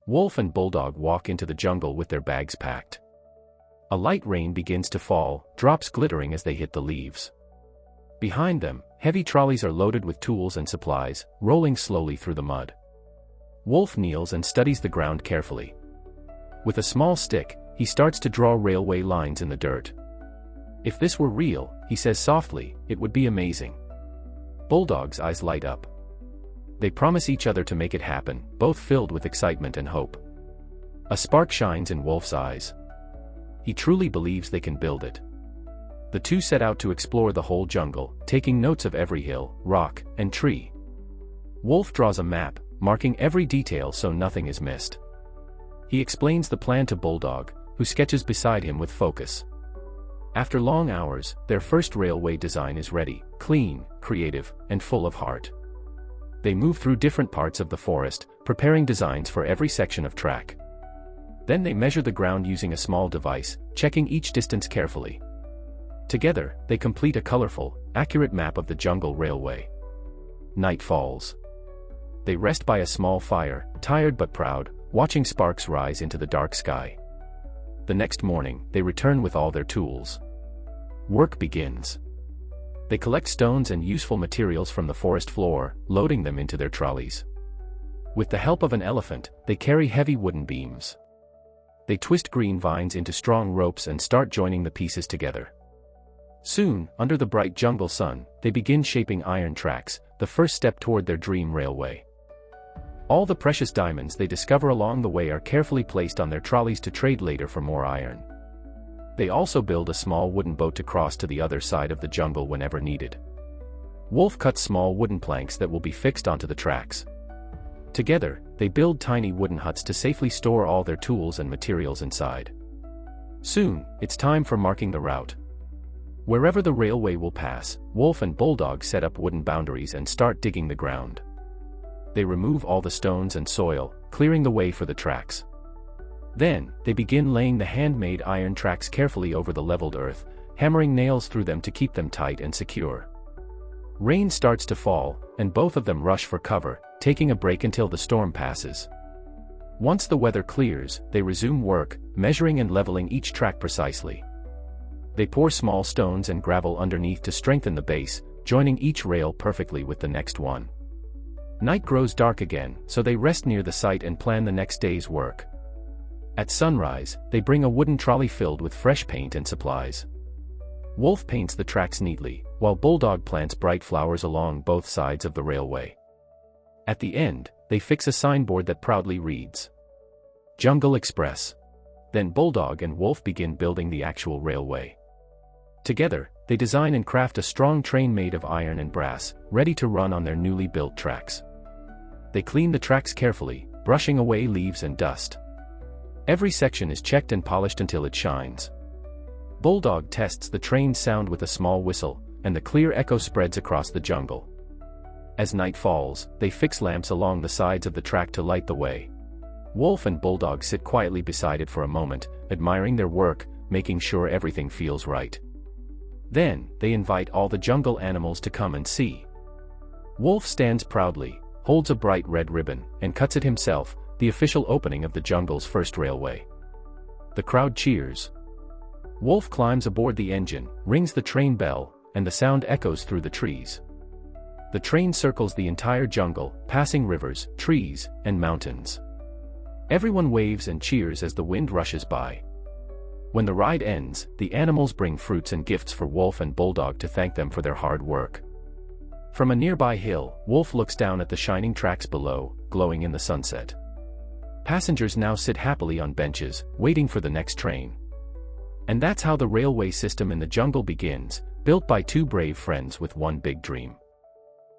Wolf and Bulldog walk into the jungle with their bags packed. A light rain begins to fall, drops glittering as they hit the leaves. Behind them, heavy trolleys are loaded with tools and supplies, rolling slowly through the mud. Wolf kneels and studies the ground carefully. With a small stick, he starts to draw railway lines in the dirt. If this were real, he says softly, it would be amazing. Bulldog's eyes light up. They promise each other to make it happen, both filled with excitement and hope. A spark shines in Wolf's eyes. He truly believes they can build it. The two set out to explore the whole jungle, taking notes of every hill, rock, and tree. Wolf draws a map, marking every detail so nothing is missed. He explains the plan to Bulldog, who sketches beside him with focus. After long hours, their first railway design is ready, clean, creative, and full of heart. They move through different parts of the forest, preparing designs for every section of track. Then they measure the ground using a small device, checking each distance carefully. Together, they complete a colorful, accurate map of the jungle railway. Night falls. They rest by a small fire, tired but proud, watching sparks rise into the dark sky. The next morning, they return with all their tools. Work begins. They collect stones and useful materials from the forest floor, loading them into their trolleys. With the help of an elephant, they carry heavy wooden beams. They twist green vines into strong ropes and start joining the pieces together. Soon, under the bright jungle sun, they begin shaping iron tracks, the first step toward their dream railway. All the precious diamonds they discover along the way are carefully placed on their trolleys to trade later for more iron. They also build a small wooden boat to cross to the other side of the jungle whenever needed. Wolf cuts small wooden planks that will be fixed onto the tracks. Together, they build tiny wooden huts to safely store all their tools and materials inside. Soon, it's time for marking the route. Wherever the railway will pass, Wolf and Bulldog set up wooden boundaries and start digging the ground. They remove all the stones and soil, clearing the way for the tracks. Then, they begin laying the handmade iron tracks carefully over the leveled earth, hammering nails through them to keep them tight and secure. Rain starts to fall, and both of them rush for cover, taking a break until the storm passes. Once the weather clears, they resume work, measuring and leveling each track precisely. They pour small stones and gravel underneath to strengthen the base, joining each rail perfectly with the next one. Night grows dark again, so they rest near the site and plan the next day's work. At sunrise, they bring a wooden trolley filled with fresh paint and supplies. Wolf paints the tracks neatly, while Bulldog plants bright flowers along both sides of the railway. At the end, they fix a signboard that proudly reads, "Jungle Express." Then Bulldog and Wolf begin building the actual railway. Together, they design and craft a strong train made of iron and brass, ready to run on their newly built tracks. They clean the tracks carefully, brushing away leaves and dust. Every section is checked and polished until it shines. Bulldog tests the train's sound with a small whistle, and the clear echo spreads across the jungle. As night falls, they fix lamps along the sides of the track to light the way. Wolf and Bulldog sit quietly beside it for a moment, admiring their work, making sure everything feels right. Then, they invite all the jungle animals to come and see. Wolf stands proudly, holds a bright red ribbon, and cuts it himself, the official opening of the jungle's first railway. The crowd cheers. Wolf climbs aboard the engine, rings the train bell, and the sound echoes through the trees. The train circles the entire jungle, passing rivers, trees, and mountains. Everyone waves and cheers as the wind rushes by. When the ride ends, the animals bring fruits and gifts for Wolf and Bulldog to thank them for their hard work. From a nearby hill, Wolf looks down at the shining tracks below, glowing in the sunset. Passengers now sit happily on benches, waiting for the next train. And that's how the railway system in the jungle begins, built by two brave friends with one big dream.